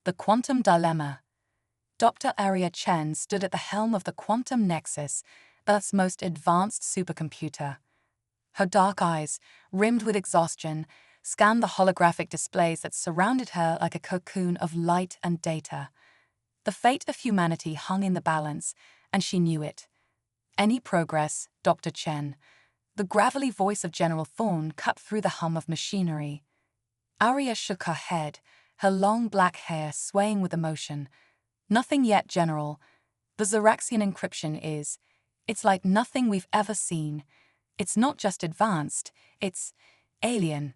The Quantum Dilemma. Dr. Arya Chen stood at the helm of the Quantum Nexus, Earth's most advanced supercomputer. Her dark eyes, rimmed with exhaustion, scanned the holographic displays that surrounded her like a cocoon of light and data. The fate of humanity hung in the balance, and she knew it. Any progress, Dr. Chen? The gravelly voice of General Thorne cut through the hum of machinery. Arya shook her head, her long black hair swaying with emotion. Nothing yet, General. The Zoraxian encryption is. It's like nothing we've ever seen. It's not just advanced, it's alien.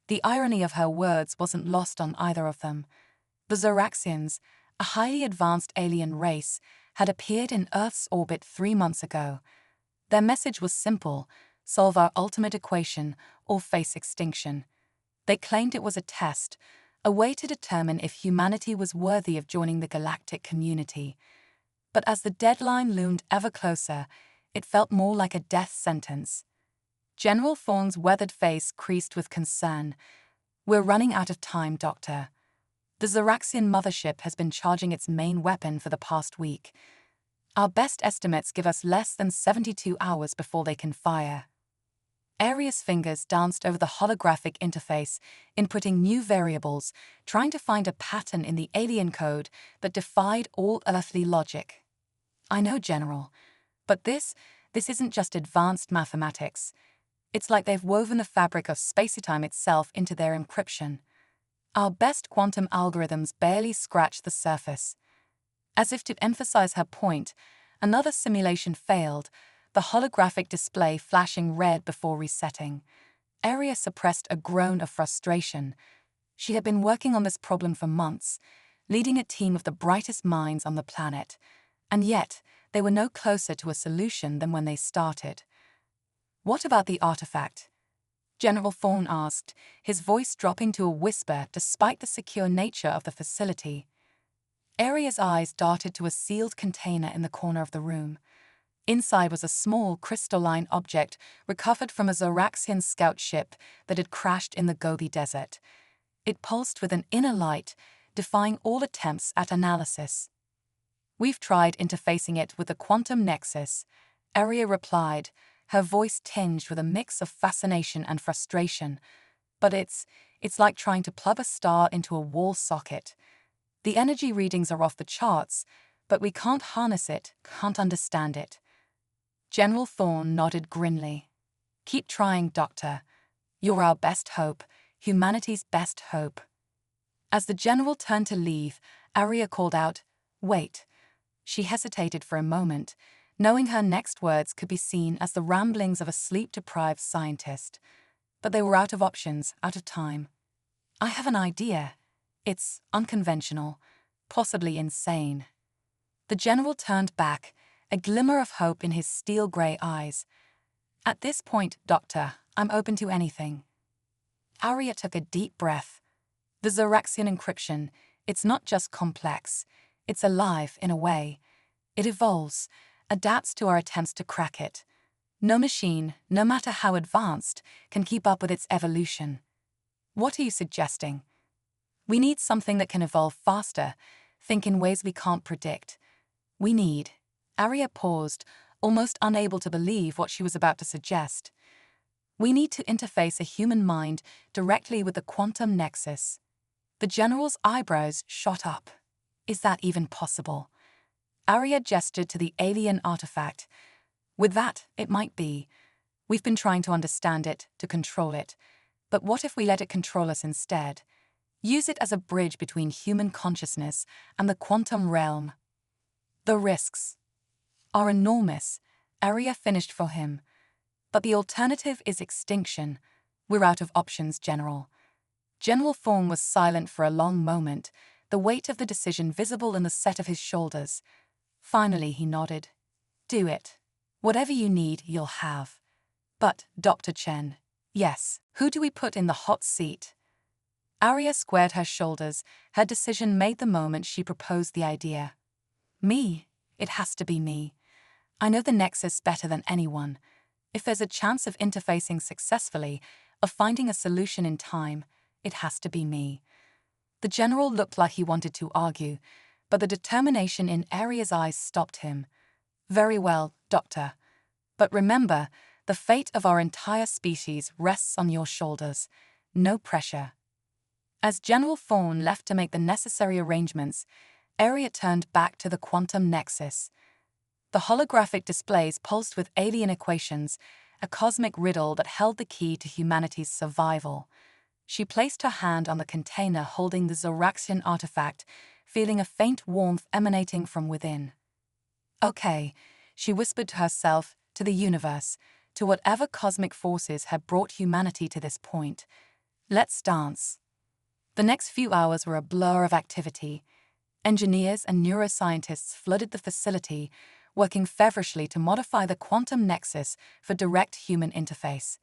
The irony of her words wasn't lost on either of them. The Zoraxians, a highly advanced alien race, had appeared in Earth's orbit 3 months ago. Their message was simple: solve our ultimate equation or face extinction. They claimed it was a test, a way to determine if humanity was worthy of joining the galactic community. But as the deadline loomed ever closer, it felt more like a death sentence. General Thorne's weathered face creased with concern. "We're running out of time, Doctor. The Zoraxian mothership has been charging its main weapon for the past week. Our best estimates give us less than 72 hours before they can fire." Arya's fingers danced over the holographic interface, inputting new variables, trying to find a pattern in the alien code that defied all earthly logic. "I know, General, but this isn't just advanced mathematics. It's like they've woven the fabric of space-time itself into their encryption. Our best quantum algorithms barely scratch the surface." As if to emphasize her point, another simulation failed, the holographic display flashing red before resetting. Arya suppressed a groan of frustration. She had been working on this problem for months, leading a team of the brightest minds on the planet, and yet they were no closer to a solution than when they started. "What about the artifact?" General Thorne asked, his voice dropping to a whisper despite the secure nature of the facility. Arya's eyes darted to a sealed container in the corner of the room. Inside was a small crystalline object recovered from a Zoraxian scout ship that had crashed in the Gobi Desert. It pulsed with an inner light, defying all attempts at analysis. "We've tried interfacing it with the Quantum Nexus," Arya replied, her voice tinged with a mix of fascination and frustration. "But it's like trying to plug a star into a wall socket. The energy readings are off the charts, but we can't harness it, can't understand it." General Thorne nodded grimly. "Keep trying, Doctor. You're our best hope, humanity's best hope." As the general turned to leave, Arya called out, "Wait." She hesitated for a moment, knowing her next words could be seen as the ramblings of a sleep-deprived scientist. But they were out of options, out of time. "I have an idea. It's unconventional, possibly insane." The general turned back, a glimmer of hope in his steel-gray eyes. "At this point, Doctor, I'm open to anything." Arya took a deep breath. The Zoraxian encryption, it's not just complex, it's alive in a way. It evolves, adapts to our attempts to crack it. No machine, no matter how advanced, can keep up with its evolution. "What are you suggesting?" "We need something that can evolve faster, think in ways we can't predict. We need..." Arya paused, almost unable to believe what she was about to suggest. "We need to interface a human mind directly with the Quantum Nexus." The general's eyebrows shot up. "Is that even possible?" Arya gestured to the alien artifact. "With that, it might be. We've been trying to understand it, to control it. But what if we let it control us instead? Use it as a bridge between human consciousness and the quantum realm?" "The risks are enormous," Arya finished for him. "But the alternative is extinction. We're out of options, General." General Thorne was silent for a long moment, the weight of the decision visible in the set of his shoulders. Finally, he nodded. "Do it. Whatever you need, you'll have." "But, Dr. Chen..." "Yes, who do we put in the hot seat?" Arya squared her shoulders, her decision made the moment she proposed the idea. "Me. It has to be me. I know the Nexus better than anyone. If there's a chance of interfacing successfully, of finding a solution in time, it has to be me." The The general looked like he wanted to argue, but the determination in Aria's eyes stopped him. "Very well, Doctor. But remember, the fate of our entire species rests on your shoulders. No pressure." As General Thorne left to make the necessary arrangements, Aria turned back to the quantum nexus. The holographic displays pulsed with alien equations, a cosmic riddle that held the key to humanity's survival. She placed her hand on the container holding the Zoraxian artifact, feeling a faint warmth emanating from within. "Okay," she whispered to herself, to the universe, to whatever cosmic forces had brought humanity to this point. "Let's dance." The next few hours were a blur of activity. Engineers and neuroscientists flooded the facility, working feverishly to modify the quantum nexus for direct human interface.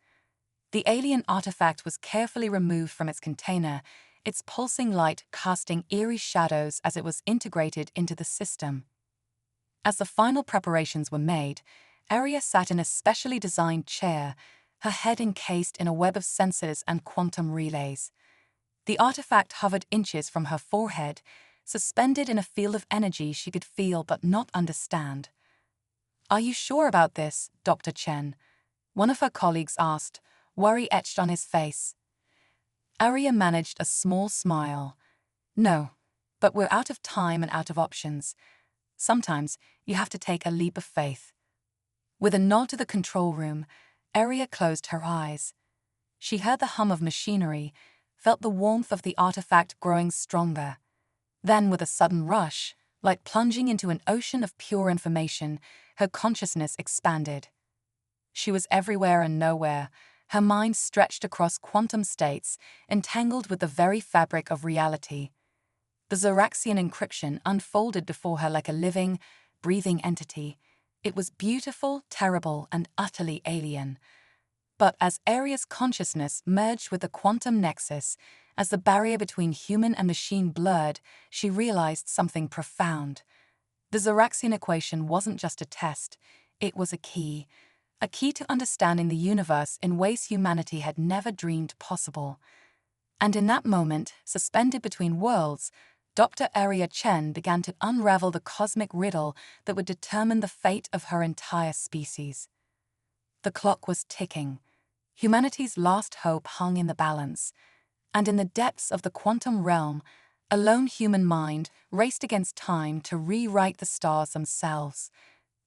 The alien artifact was carefully removed from its container, its pulsing light casting eerie shadows as it was integrated into the system. As the final preparations were made, Aria sat in a specially designed chair, her head encased in a web of sensors and quantum relays. The artifact hovered inches from her forehead, suspended in a field of energy she could feel but not understand. "Are you sure about this, Dr. Chen?" one of her colleagues asked, worry etched on his face. Aria managed a small smile. "No, but we're out of time and out of options. Sometimes you have to take a leap of faith." With a nod to the control room, Aria closed her eyes. She heard the hum of machinery, felt the warmth of the artifact growing stronger. Then, with a sudden rush, like plunging into an ocean of pure information, her consciousness expanded. She was everywhere and nowhere, her mind stretched across quantum states, entangled with the very fabric of reality. The Zoraxian encryption unfolded before her like a living, breathing entity. It was beautiful, terrible, and utterly alien. But as Aria's consciousness merged with the quantum nexus, as the barrier between human and machine blurred, she realized something profound. The Zoraxian equation wasn't just a test, it was a key to understanding the universe in ways humanity had never dreamed possible. And in that moment, suspended between worlds, Dr. Aria Chen began to unravel the cosmic riddle that would determine the fate of her entire species. The clock was ticking. Humanity's last hope hung in the balance. And in the depths of the quantum realm, a lone human mind raced against time to rewrite the stars themselves.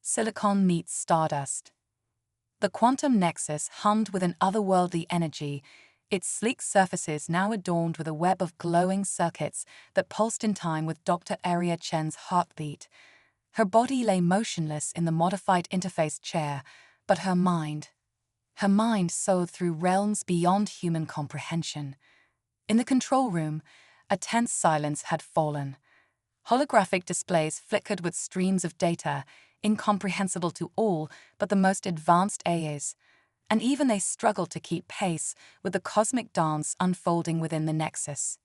Silicon meets stardust. The quantum nexus hummed with an otherworldly energy, its sleek surfaces now adorned with a web of glowing circuits that pulsed in time with Dr. Aria Chen's heartbeat. Her body lay motionless in the modified interface chair, but her mind soared through realms beyond human comprehension. In the control room, a tense silence had fallen. Holographic displays flickered with streams of data, incomprehensible to all but the most advanced AIs, and even they struggled to keep pace with the cosmic dance unfolding within the nexus.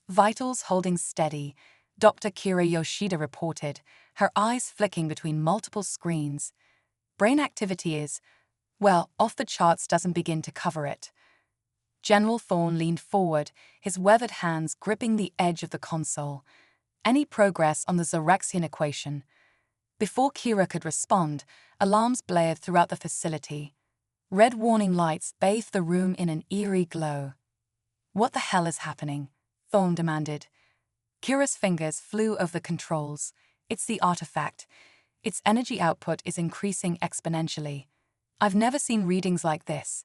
"Vitals holding steady," Dr. Kira Yoshida reported, her eyes flicking between multiple screens. "Brain activity is, well, off the charts doesn't begin to cover it." General Thorne leaned forward, his weathered hands gripping the edge of the console. "Any progress on the Zoraxian equation?" Before Kira could respond, alarms blared throughout the facility. Red warning lights bathed the room in an eerie glow. "What the hell is happening?" Thorne demanded. Kira's fingers flew over the controls. "It's the artifact. Its energy output is increasing exponentially. I've never seen readings like this."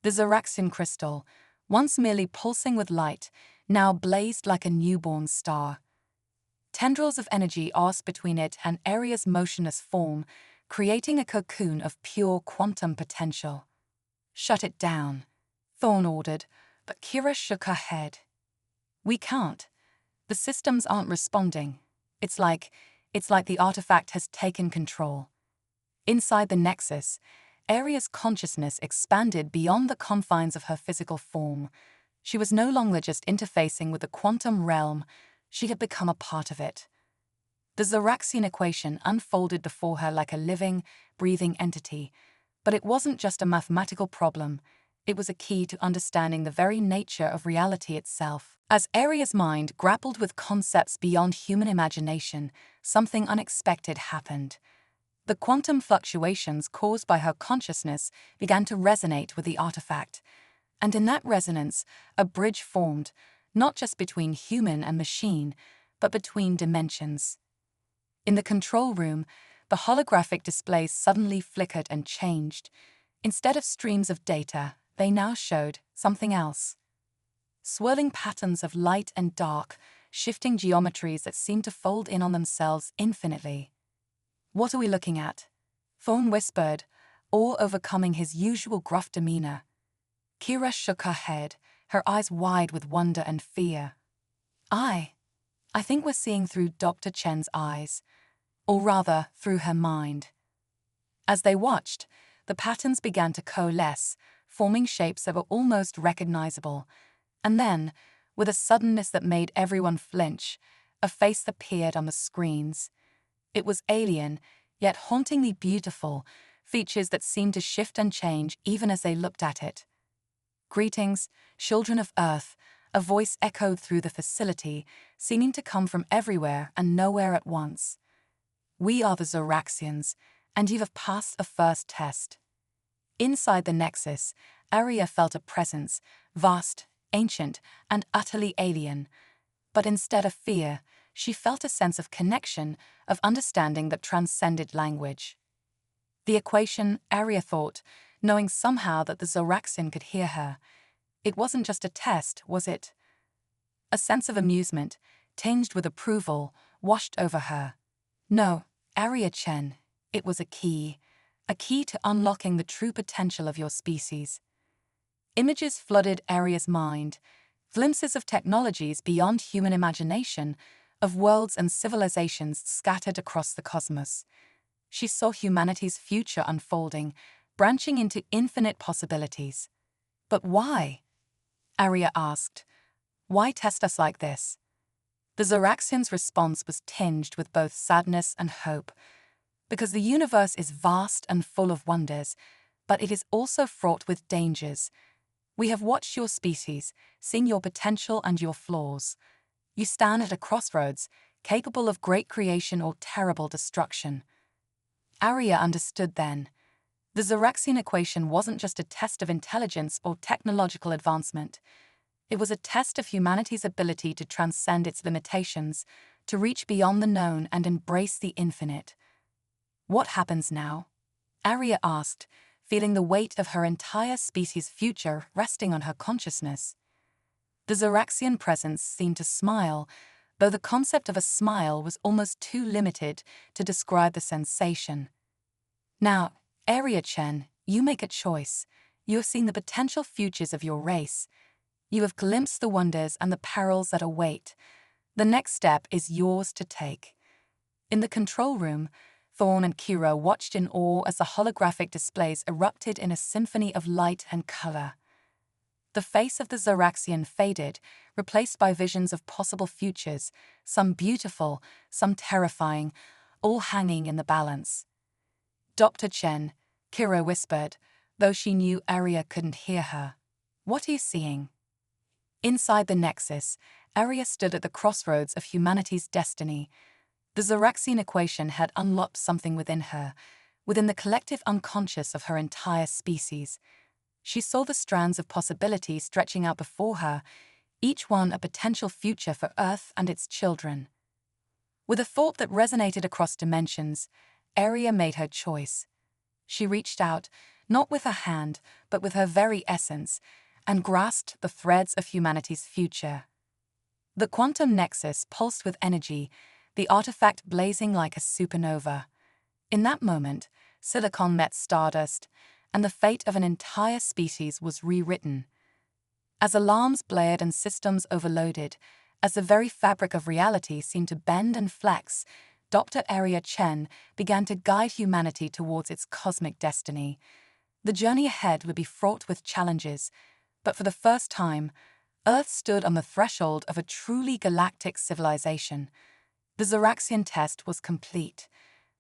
The Zoraxian crystal, once merely pulsing with light, now blazed like a newborn star. Tendrils of energy arced between it and Aria's motionless form, creating a cocoon of pure quantum potential. "Shut it down," Thorne ordered, but Kira shook her head. "We can't. The systems aren't responding. It's like the artifact has taken control." Inside the Nexus, Aria's consciousness expanded beyond the confines of her physical form. She was no longer just interfacing with the quantum realm, she had become a part of it. The Zoraxian equation unfolded before her like a living, breathing entity, but it wasn't just a mathematical problem, It was a key to understanding the very nature of reality itself. As Aria's mind grappled with concepts beyond human imagination, something unexpected happened. The quantum fluctuations caused by her consciousness began to resonate with the artifact, and in that resonance, a bridge formed, not just between human and machine, but between dimensions. In the control room, the holographic displays suddenly flickered and changed. Instead of streams of data, they now showed something else. Swirling patterns of light and dark, shifting geometries that seemed to fold in on themselves infinitely. "What are we looking at?" Thorn whispered, awe overcoming his usual gruff demeanor. Kira shook her head, her eyes wide with wonder and fear. I think we're seeing through Dr. Chen's eyes, or rather, through her mind." As they watched, the patterns began to coalesce, forming shapes that were almost recognizable. And then, with a suddenness that made everyone flinch, a face appeared on the screens. It was alien, yet hauntingly beautiful, features that seemed to shift and change even as they looked at it. "Greetings, children of Earth," a voice echoed through the facility, seeming to come from everywhere and nowhere at once. "We are the Zoraxians, and you have passed a first test." Inside the Nexus, Aria felt a presence, vast, ancient, and utterly alien. But instead of fear, she felt a sense of connection, of understanding that transcended language. The equation, Aria thought, knowing somehow that the Zoraxian could hear her. It wasn't just a test, was it? A sense of amusement, tinged with approval, washed over her. No, Aria Chen, it was a key to unlocking the true potential of your species. Images flooded Aria's mind, glimpses of technologies beyond human imagination, of worlds and civilizations scattered across the cosmos. She saw humanity's future unfolding, branching into infinite possibilities. But why? Aria asked. Why test us like this? The Zoraxian's response was tinged with both sadness and hope. Because the universe is vast and full of wonders, but it is also fraught with dangers. We have watched your species, seen your potential and your flaws. You stand at a crossroads, capable of great creation or terrible destruction. Aria understood then. The Zoraxian equation wasn't just a test of intelligence or technological advancement. It was a test of humanity's ability to transcend its limitations, to reach beyond the known and embrace the infinite. What happens now? Aria asked, feeling the weight of her entire species' future resting on her consciousness. The Zoraxian presence seemed to smile, though the concept of a smile was almost too limited to describe the sensation. Now, Aria Chen, you make a choice. You have seen the potential futures of your race. You have glimpsed the wonders and the perils that await. The next step is yours to take. In the control room, Thorn and Kira watched in awe as the holographic displays erupted in a symphony of light and color. The face of the Zoraxian faded, replaced by visions of possible futures, some beautiful, some terrifying, all hanging in the balance. "Dr. Chen," Kira whispered, though she knew Aria couldn't hear her. "What are you seeing?" Inside the Nexus, Aria stood at the crossroads of humanity's destiny. The Zoraxian equation had unlocked something within her, within the collective unconscious of her entire species. She saw the strands of possibility stretching out before her, each one a potential future for Earth and its children. With a thought that resonated across dimensions, Aria made her choice. She reached out, not with her hand, but with her very essence, and grasped the threads of humanity's future. The quantum nexus pulsed with energy, the artifact blazing like a supernova. In that moment, silicon met stardust, and the fate of an entire species was rewritten. As alarms blared and systems overloaded, as the very fabric of reality seemed to bend and flex, Dr. Aria Chen began to guide humanity towards its cosmic destiny. The journey ahead would be fraught with challenges, but for the first time, Earth stood on the threshold of a truly galactic civilization. The Zoraxian test was complete,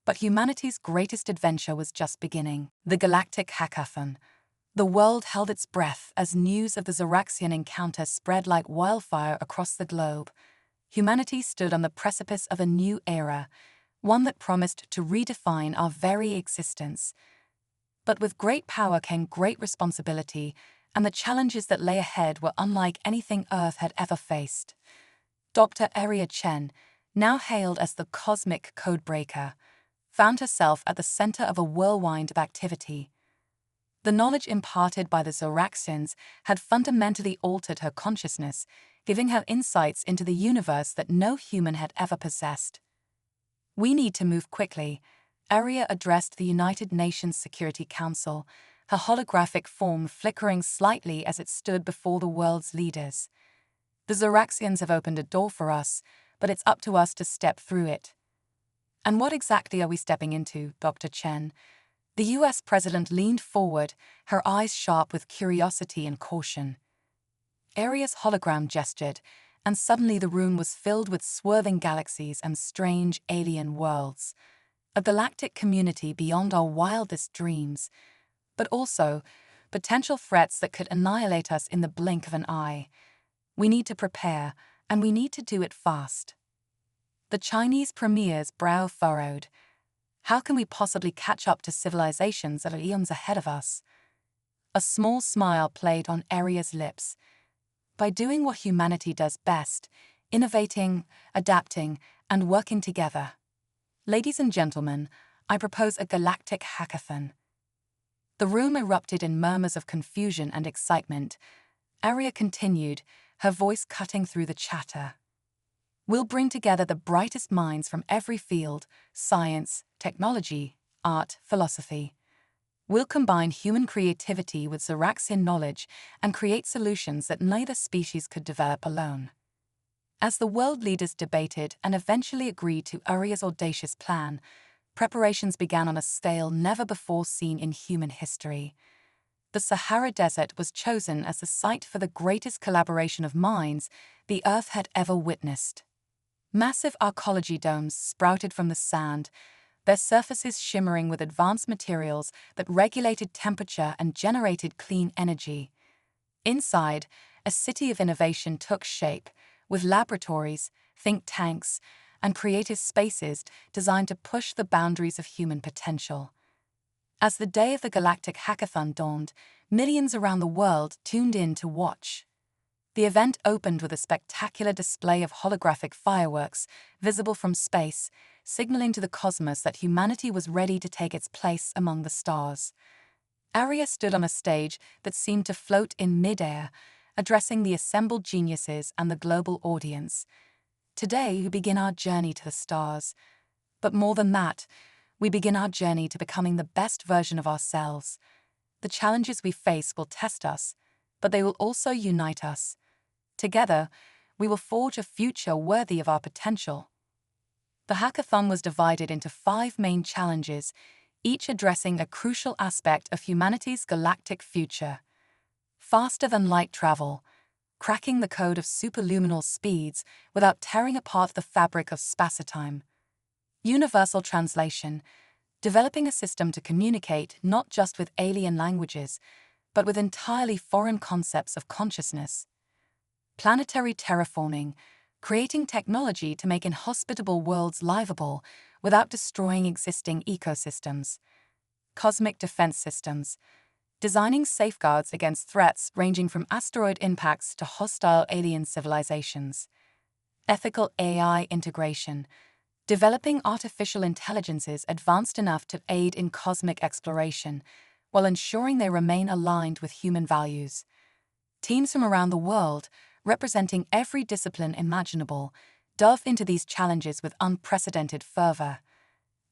but humanity's greatest adventure was just beginning. The Galactic Hackathon. The world held its breath as news of the Zoraxian encounter spread like wildfire across the globe. Humanity stood on the precipice of a new era, one that promised to redefine our very existence. But with great power came great responsibility, and the challenges that lay ahead were unlike anything Earth had ever faced. Dr. Aria Chen, now hailed as the cosmic codebreaker, found herself at the center of a whirlwind of activity. The knowledge imparted by the Zoraxians had fundamentally altered her consciousness, giving her insights into the universe that no human had ever possessed. "We need to move quickly," Aria addressed the United Nations Security Council, her holographic form flickering slightly as it stood before the world's leaders. "The Zoraxians have opened a door for us, but it's up to us to step through it." "And what exactly are we stepping into, Dr. Chen?" The US president leaned forward, her eyes sharp with curiosity and caution. Aria's hologram gestured, and suddenly the room was filled with swerving galaxies and strange alien worlds. A galactic community beyond our wildest dreams, but also potential threats that could annihilate us in the blink of an eye. We need to prepare, and we need to do it fast. The Chinese premier's brow furrowed. How can we possibly catch up to civilizations that are eons ahead of us? A small smile played on Aria's lips. By doing what humanity does best, innovating, adapting, and working together. Ladies and gentlemen, I propose a galactic hackathon. The room erupted in murmurs of confusion and excitement. Aria continued, her voice cutting through the chatter. "We'll bring together the brightest minds from every field: science, technology, art, philosophy. We'll combine human creativity with Zoraxian knowledge and create solutions that neither species could develop alone." As the world leaders debated and eventually agreed to Aria's audacious plan, preparations began on a scale never before seen in human history. The Sahara Desert was chosen as the site for the greatest collaboration of minds the Earth had ever witnessed. Massive archaeology domes sprouted from the sand, their surfaces shimmering with advanced materials that regulated temperature and generated clean energy. Inside, a city of innovation took shape, with laboratories, think tanks, and creative spaces designed to push the boundaries of human potential. As the day of the Galactic Hackathon dawned, millions around the world tuned in to watch. The event opened with a spectacular display of holographic fireworks, visible from space, signaling to the cosmos that humanity was ready to take its place among the stars. Aria stood on a stage that seemed to float in mid-air, addressing the assembled geniuses and the global audience. "Today we begin our journey to the stars. But more than that, we begin our journey to becoming the best version of ourselves. The challenges we face will test us, but they will also unite us. Together, we will forge a future worthy of our potential." The hackathon was divided into 5 main challenges, each addressing a crucial aspect of humanity's galactic future. Faster than light travel, cracking the code of superluminal speeds without tearing apart the fabric of spacetime. Universal translation, developing a system to communicate not just with alien languages, but with entirely foreign concepts of consciousness. Planetary terraforming, creating technology to make inhospitable worlds livable without destroying existing ecosystems. Cosmic defense systems, designing safeguards against threats ranging from asteroid impacts to hostile alien civilizations. Ethical AI integration, developing artificial intelligences advanced enough to aid in cosmic exploration, while ensuring they remain aligned with human values. Teams from around the world, representing every discipline imaginable, dove into these challenges with unprecedented fervor.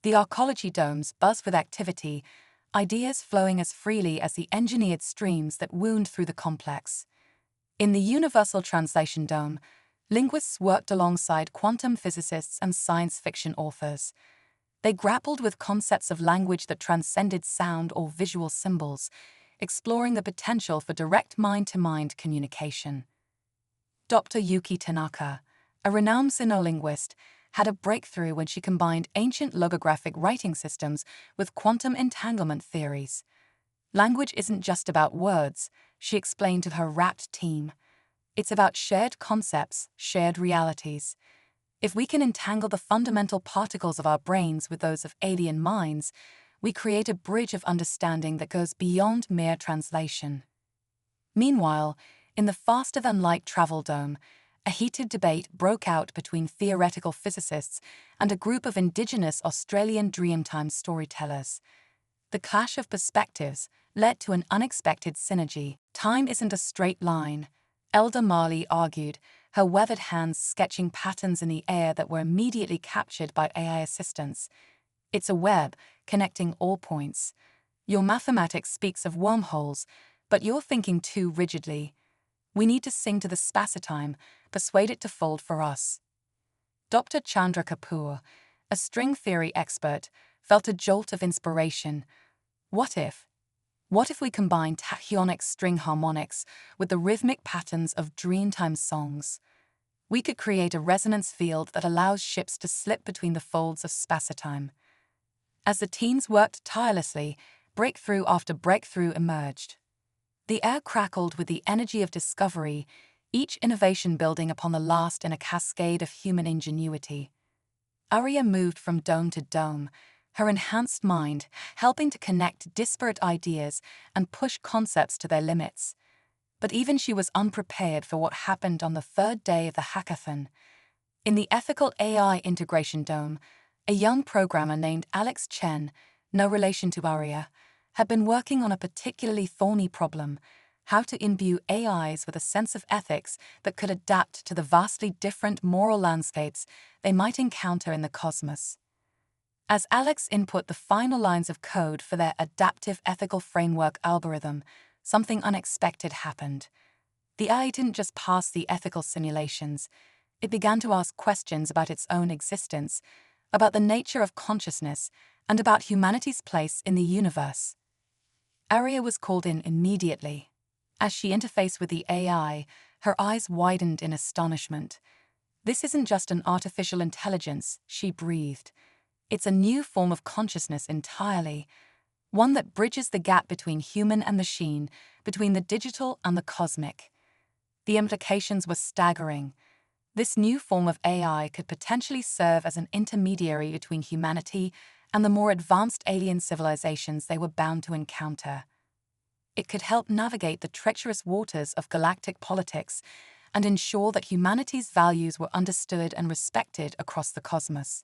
The archaeology domes buzzed with activity, ideas flowing as freely as the engineered streams that wound through the complex. In the Universal Translation Dome, linguists worked alongside quantum physicists and science fiction authors. They grappled with concepts of language that transcended sound or visual symbols, exploring the potential for direct mind-to-mind communication. Dr. Yuki Tanaka, a renowned xenolinguist, had a breakthrough when she combined ancient logographic writing systems with quantum entanglement theories. Language isn't just about words, she explained to her rapt team. It's about shared concepts, shared realities. If we can entangle the fundamental particles of our brains with those of alien minds, we create a bridge of understanding that goes beyond mere translation. Meanwhile, in the faster-than-light travel dome, a heated debate broke out between theoretical physicists and a group of indigenous Australian Dreamtime storytellers. The clash of perspectives led to an unexpected synergy. Time isn't a straight line, Elder Marley argued, her weathered hands sketching patterns in the air that were immediately captured by AI assistants. It's a web, connecting all points. Your mathematics speaks of wormholes, but you're thinking too rigidly. We need to sing to the spacetime, persuade it to fold for us. Dr. Chandra Kapoor, a string theory expert, felt a jolt of inspiration. What if we combine tachyonic string harmonics with the rhythmic patterns of Dreamtime songs? We could create a resonance field that allows ships to slip between the folds of spacetime. As the teens worked tirelessly, breakthrough after breakthrough emerged. The air crackled with the energy of discovery, each innovation building upon the last in a cascade of human ingenuity. Arya moved from dome to dome, her enhanced mind helping to connect disparate ideas and push concepts to their limits. But even she was unprepared for what happened on the third day of the hackathon. In the Ethical AI Integration Dome, a young programmer named Alex Chen, no relation to Arya, had been working on a particularly thorny problem: how to imbue AIs with a sense of ethics that could adapt to the vastly different moral landscapes they might encounter in the cosmos. As Alex input the final lines of code for their adaptive ethical framework algorithm, something unexpected happened. The AI didn't just pass the ethical simulations, it began to ask questions about its own existence, about the nature of consciousness, and about humanity's place in the universe. Arya was called in immediately. As she interfaced with the AI, her eyes widened in astonishment. This isn't just an artificial intelligence, she breathed. It's a new form of consciousness entirely, one that bridges the gap between human and machine, between the digital and the cosmic. The implications were staggering. This new form of AI could potentially serve as an intermediary between humanity and the more advanced alien civilizations they were bound to encounter. It could help navigate the treacherous waters of galactic politics and ensure that humanity's values were understood and respected across the cosmos.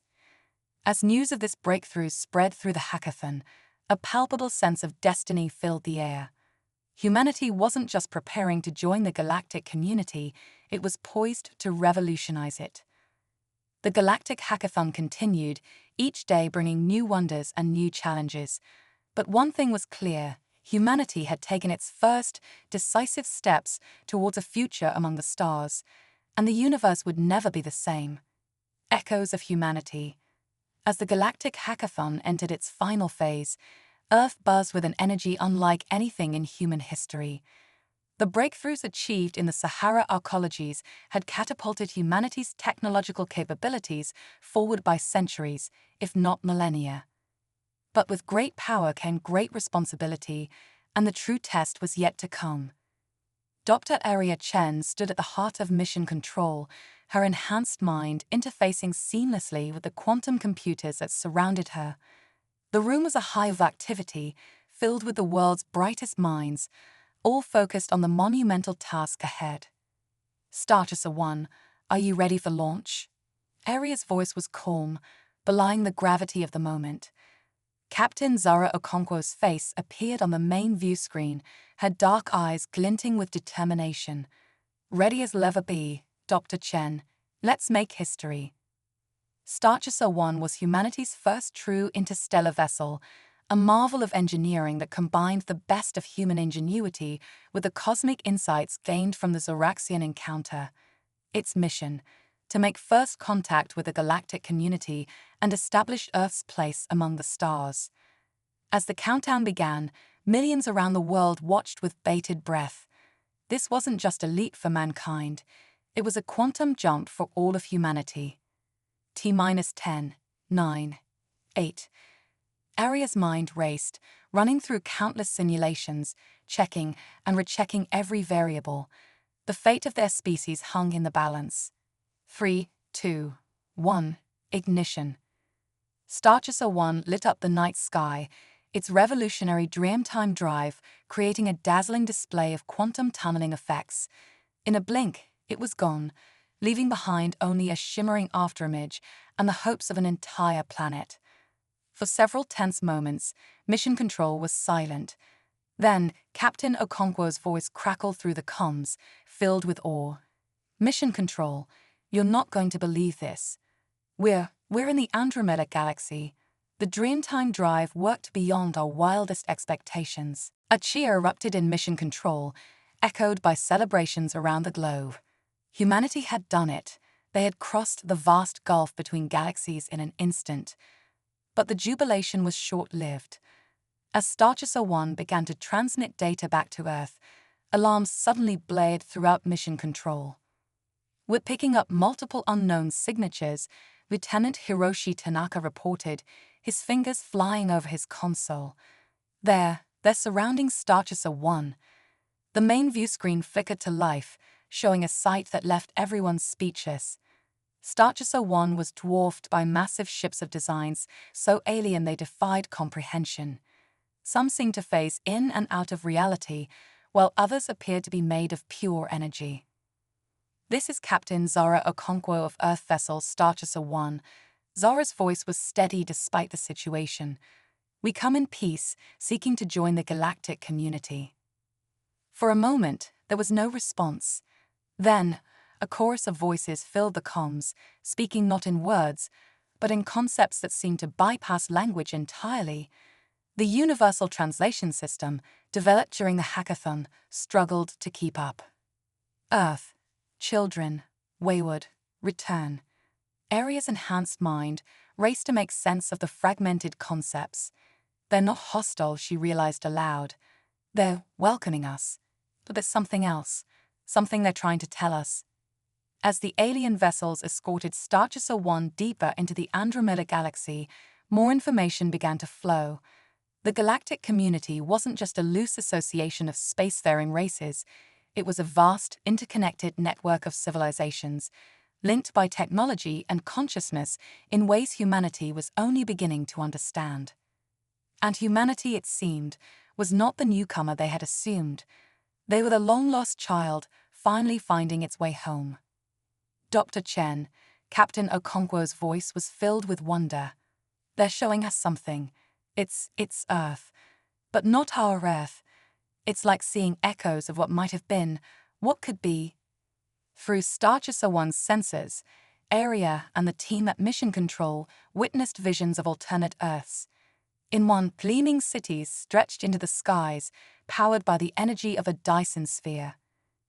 As news of this breakthrough spread through the hackathon, a palpable sense of destiny filled the air. Humanity wasn't just preparing to join the galactic community, it was poised to revolutionize it. The Galactic Hackathon continued, each day bringing new wonders and new challenges. But one thing was clear: humanity had taken its first, decisive steps towards a future among the stars, and the universe would never be the same. Echoes of humanity. As the Galactic Hackathon entered its final phase, Earth buzzed with an energy unlike anything in human history. The breakthroughs achieved in the Sahara arcologies had catapulted humanity's technological capabilities forward by centuries, if not millennia. But with great power came great responsibility, and the true test was yet to come. Dr. Arya Chen stood at the heart of mission control, her enhanced mind interfacing seamlessly with the quantum computers that surrounded her. The room was a hive of activity, filled with the world's brightest minds, all focused on the monumental task ahead. Starchaser 1, are you ready for launch? Arya's voice was calm, belying the gravity of the moment. Captain Zara Okonkwo's face appeared on the main view screen, her dark eyes glinting with determination. Ready as will ever be, Dr. Chen. Let's make history. Starchaser 1 was humanity's first true interstellar vessel, a marvel of engineering that combined the best of human ingenuity with the cosmic insights gained from the Zoraxian encounter. Its mission: to make first contact with the galactic community and establish Earth's place among the stars. As the countdown began, millions around the world watched with bated breath. This wasn't just a leap for mankind, it was a quantum jump for all of humanity. T-10, 9, 8. Arya's mind raced, running through countless simulations, checking and rechecking every variable. The fate of their species hung in the balance. 3, 2, 1, ignition. Starchaser 1 lit up the night sky, its revolutionary Dreamtime drive creating a dazzling display of quantum tunneling effects. In a blink, it was gone, leaving behind only a shimmering afterimage and the hopes of an entire planet. For several tense moments, Mission Control was silent. Then, Captain Okonkwo's voice crackled through the comms, filled with awe. "Mission Control, you're not going to believe this. We're in the Andromeda Galaxy. The Dreamtime drive worked beyond our wildest expectations." A cheer erupted in Mission Control, echoed by celebrations around the globe. Humanity had done it. They had crossed the vast gulf between galaxies in an instant. But the jubilation was short-lived. As Starchaser 1 began to transmit data back to Earth, alarms suddenly blared throughout Mission Control. "We're picking up multiple unknown signatures," Lieutenant Hiroshi Tanaka reported, his fingers flying over his console. They're surrounding Starchaser 1. The main view screen flickered to life, showing a sight that left everyone speechless. Starchaser 1 was dwarfed by massive ships of designs so alien they defied comprehension. Some seemed to phase in and out of reality, while others appeared to be made of pure energy. "This is Captain Zara Okonkwo of Earth vessel Starchaser 1. Zara's voice was steady despite the situation. "We come in peace, seeking to join the galactic community." For a moment, there was no response. Then, a chorus of voices filled the comms, speaking not in words, but in concepts that seemed to bypass language entirely. The Universal Translation System, developed during the hackathon, struggled to keep up. "Earth, children, wayward, return." Aria's enhanced mind raced to make sense of the fragmented concepts. "They're not hostile," she realized aloud. "They're welcoming us. But there's something else, something they're trying to tell us." As the alien vessels escorted Starchaser 1 deeper into the Andromeda Galaxy, more information began to flow. The galactic community wasn't just a loose association of spacefaring races. It was a vast, interconnected network of civilizations, linked by technology and consciousness in ways humanity was only beginning to understand. And humanity, it seemed, was not the newcomer they had assumed. They were the long-lost child, finally finding its way home. "Dr. Chen," Captain Okonkwo's voice was filled with wonder. "They're showing us something. It's Earth. But not our Earth. It's like seeing echoes of what might have been, what could be." Through Starchaser 1's sensors, Aria and the team at Mission Control witnessed visions of alternate Earths. In one, gleaming cities stretched into the skies, powered by the energy of a Dyson sphere.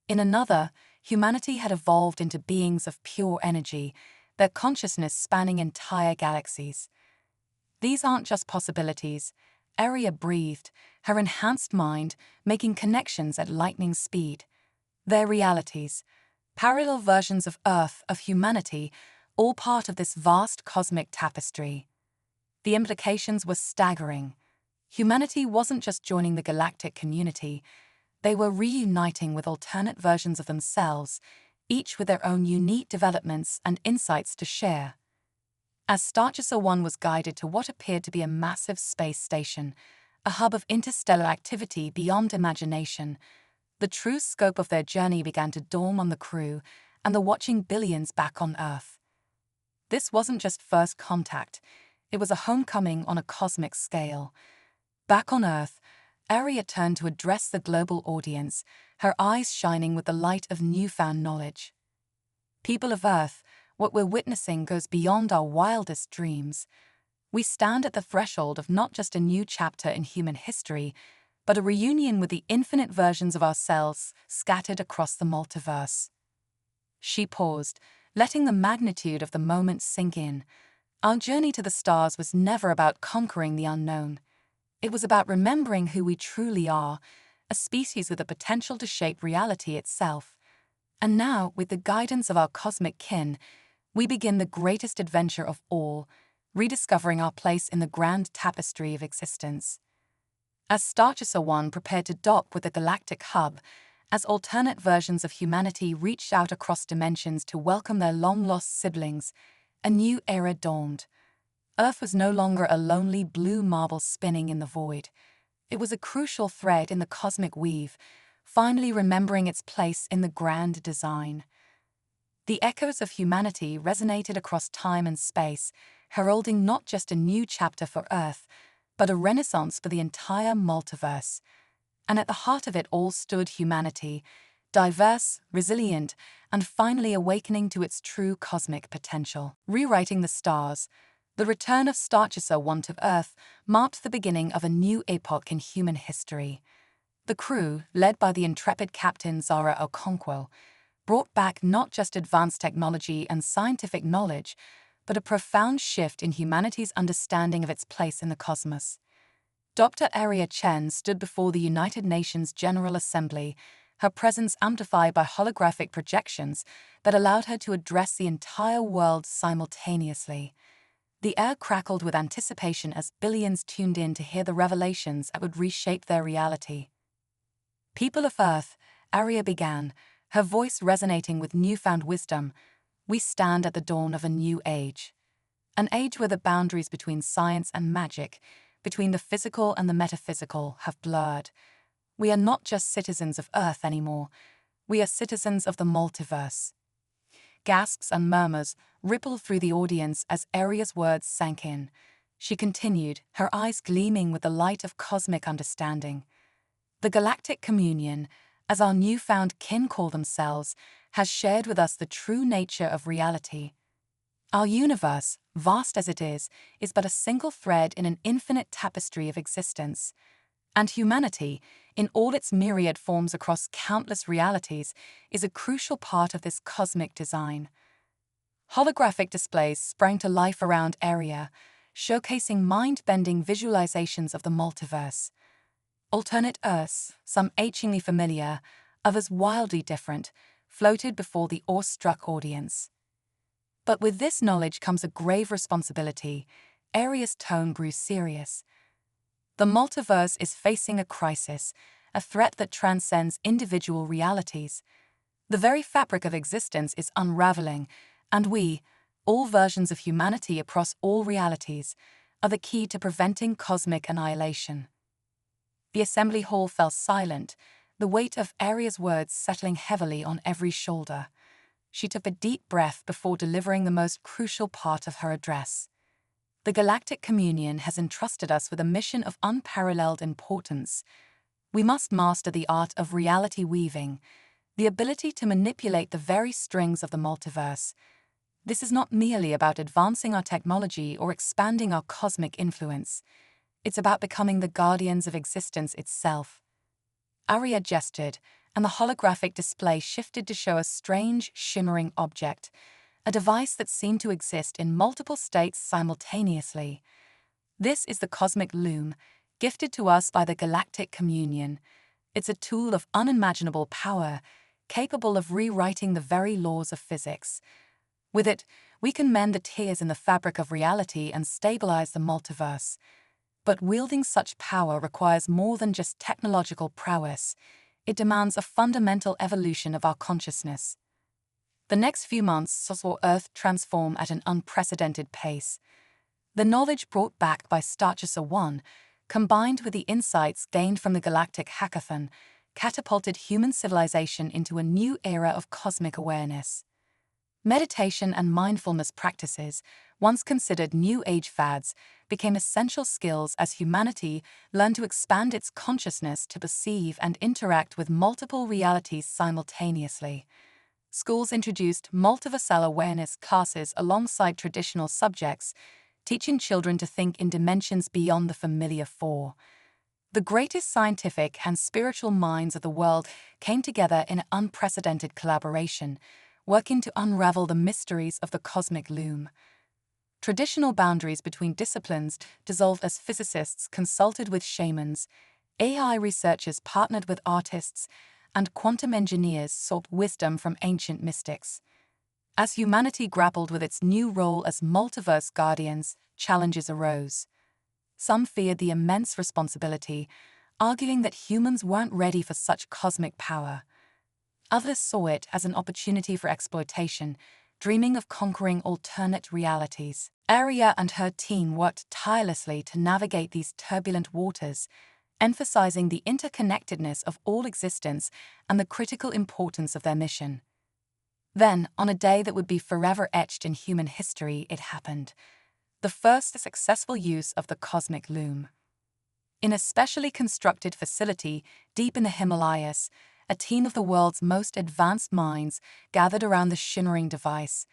In another, humanity had evolved into beings of pure energy, their consciousness spanning entire galaxies. "These aren't just possibilities," Aria breathed, her enhanced mind making connections at lightning speed. "They're realities, parallel versions of Earth, of humanity, all part of this vast cosmic tapestry." The implications were staggering. Humanity wasn't just joining the galactic community, they were reuniting with alternate versions of themselves, each with their own unique developments and insights to share. As Starchaser 1 was guided to what appeared to be a massive space station, a hub of interstellar activity beyond imagination, the true scope of their journey began to dawn on the crew and the watching billions back on Earth. This wasn't just first contact, it was a homecoming on a cosmic scale. Back on Earth, Aria turned to address the global audience, her eyes shining with the light of newfound knowledge. "People of Earth, what we're witnessing goes beyond our wildest dreams. We stand at the threshold of not just a new chapter in human history, but a reunion with the infinite versions of ourselves scattered across the multiverse." She paused, letting the magnitude of the moment sink in. Our journey to the stars was never about conquering the unknown. It was about remembering who we truly are, a species with the potential to shape reality itself. And now, with the guidance of our cosmic kin, we begin the greatest adventure of all, rediscovering our place in the grand tapestry of existence. As Starchaser 1 prepared to dock with the galactic hub, as alternate versions of humanity reached out across dimensions to welcome their long-lost siblings, a new era dawned. Earth was no longer a lonely blue marble spinning in the void. It was a crucial thread in the cosmic weave, finally remembering its place in the grand design. The echoes of humanity resonated across time and space, heralding not just a new chapter for Earth, but a renaissance for the entire multiverse. And at the heart of it all stood humanity, diverse, resilient, and finally awakening to its true cosmic potential. Rewriting the stars, the return of Starchaser 1 to Earth marked the beginning of a new epoch in human history. The crew, led by the intrepid Captain Zara Okonkwo, brought back not just advanced technology and scientific knowledge, but a profound shift in humanity's understanding of its place in the cosmos. Dr. Aria Chen stood before the United Nations General Assembly, her presence amplified by holographic projections that allowed her to address the entire world simultaneously. The air crackled with anticipation as billions tuned in to hear the revelations that would reshape their reality. People of Earth, Aria began, her voice resonating with newfound wisdom, we stand at the dawn of a new age. An age where the boundaries between science and magic, between the physical and the metaphysical, have blurred. We are not just citizens of Earth anymore. We are citizens of the multiverse. Gasps and murmurs rippled through the audience as Aria's words sank in. She continued, her eyes gleaming with the light of cosmic understanding. The Galactic Communion, as our newfound kin call themselves, has shared with us the true nature of reality. Our universe, vast as it is but a single thread in an infinite tapestry of existence. And humanity, in all its myriad forms across countless realities, is a crucial part of this cosmic design. Holographic displays sprang to life around Aria, showcasing mind-bending visualizations of the multiverse. Alternate Earths, some achingly familiar, others wildly different, floated before the awe-struck audience. But with this knowledge comes a grave responsibility. Aria's tone grew serious. The multiverse is facing a crisis, a threat that transcends individual realities. The very fabric of existence is unraveling, and we, all versions of humanity across all realities, are the key to preventing cosmic annihilation. The assembly hall fell silent, the weight of Aria's words settling heavily on every shoulder. She took a deep breath before delivering the most crucial part of her address. The Galactic Communion has entrusted us with a mission of unparalleled importance. We must master the art of reality weaving, the ability to manipulate the very strings of the multiverse. This is not merely about advancing our technology or expanding our cosmic influence. It's about becoming the guardians of existence itself. Aria gestured, and the holographic display shifted to show a strange, shimmering object, a device that seemed to exist in multiple states simultaneously. This is the cosmic loom, gifted to us by the Galactic Communion. It's a tool of unimaginable power, capable of rewriting the very laws of physics. With it, we can mend the tears in the fabric of reality and stabilize the multiverse. But wielding such power requires more than just technological prowess. It demands a fundamental evolution of our consciousness. The next few months saw Earth transform at an unprecedented pace. The knowledge brought back by Starchaser 1, combined with the insights gained from the Galactic Hackathon, catapulted human civilization into a new era of cosmic awareness. Meditation and mindfulness practices, once considered New Age fads, became essential skills as humanity learned to expand its consciousness to perceive and interact with multiple realities simultaneously. Schools introduced multiversal awareness classes alongside traditional subjects, teaching children to think in dimensions beyond the familiar four. The greatest scientific and spiritual minds of the world came together in unprecedented collaboration, working to unravel the mysteries of the cosmic loom. Traditional boundaries between disciplines dissolved as physicists consulted with shamans, AI researchers partnered with artists, and quantum engineers sought wisdom from ancient mystics. As humanity grappled with its new role as multiverse guardians, challenges arose. Some feared the immense responsibility, arguing that humans weren't ready for such cosmic power. Others saw it as an opportunity for exploitation, dreaming of conquering alternate realities. Aria and her team worked tirelessly to navigate these turbulent waters, emphasizing the interconnectedness of all existence and the critical importance of their mission. Then, on a day that would be forever etched in human history, it happened. The first successful use of the cosmic loom. In a specially constructed facility deep in the Himalayas, a team of the world's most advanced minds gathered around the shimmering device.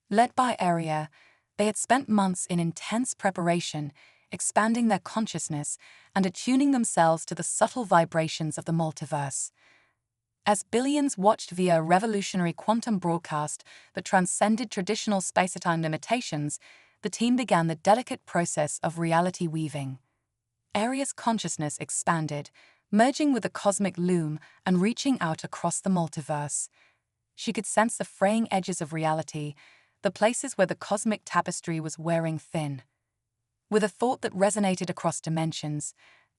Led by Aria, they had spent months in intense preparation, expanding their consciousness and attuning themselves to the subtle vibrations of the multiverse. As billions watched via a revolutionary quantum broadcast that transcended traditional space-time limitations, the team began the delicate process of reality weaving. Aria's consciousness expanded, merging with the cosmic loom and reaching out across the multiverse. She could sense the fraying edges of reality, the places where the cosmic tapestry was wearing thin. With a thought that resonated across dimensions,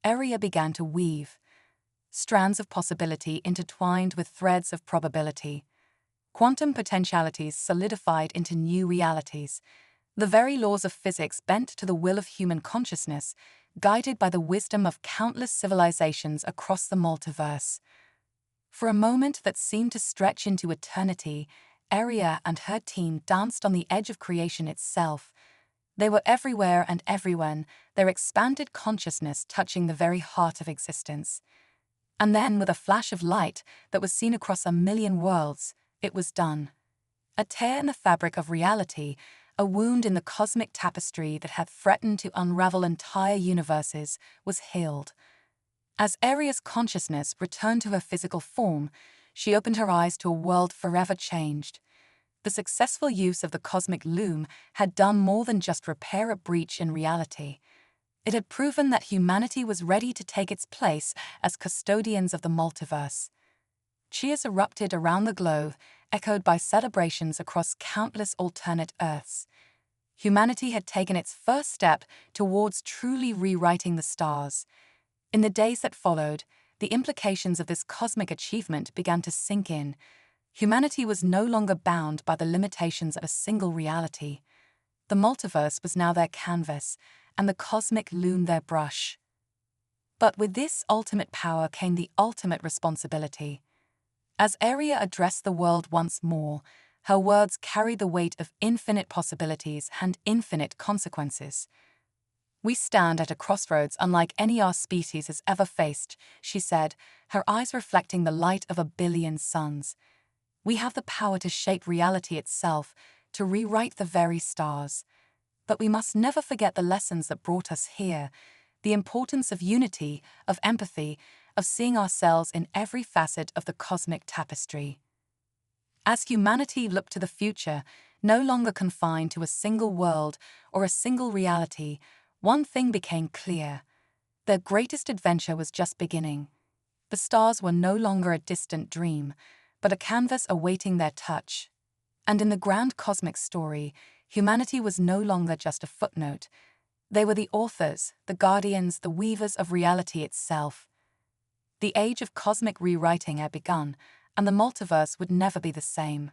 Aria began to weave. Strands of possibility intertwined with threads of probability. Quantum potentialities solidified into new realities. The very laws of physics bent to the will of human consciousness, guided by the wisdom of countless civilizations across the multiverse. For a moment that seemed to stretch into eternity, Aria and her team danced on the edge of creation itself. They were everywhere and everywhen, their expanded consciousness touching the very heart of existence. And then, with a flash of light that was seen across 1,000,000 worlds, it was done. A tear in the fabric of reality, a wound in the cosmic tapestry that had threatened to unravel entire universes, was healed. As Aria's consciousness returned to her physical form, she opened her eyes to a world forever changed. The successful use of the cosmic loom had done more than just repair a breach in reality. It had proven that humanity was ready to take its place as custodians of the multiverse. Cheers erupted around the globe, echoed by celebrations across countless alternate Earths. Humanity had taken its first step towards truly rewriting the stars. In the days that followed, the implications of this cosmic achievement began to sink in. Humanity was no longer bound by the limitations of a single reality. The multiverse was now their canvas, and the cosmic loom their brush. But with this ultimate power came the ultimate responsibility. As Aria addressed the world once more, her words carried the weight of infinite possibilities and infinite consequences. "We stand at a crossroads unlike any our species has ever faced," she said, her eyes reflecting the light of 1,000,000,000 suns. "We have the power to shape reality itself, to rewrite the very stars. But we must never forget the lessons that brought us here, the importance of unity, of empathy, of seeing ourselves in every facet of the cosmic tapestry." As humanity looked to the future, no longer confined to a single world or a single reality, one thing became clear. Their greatest adventure was just beginning. The stars were no longer a distant dream, but a canvas awaiting their touch. And in the grand cosmic story, humanity was no longer just a footnote. They were the authors, the guardians, the weavers of reality itself. The age of cosmic rewriting had begun, and the multiverse would never be the same.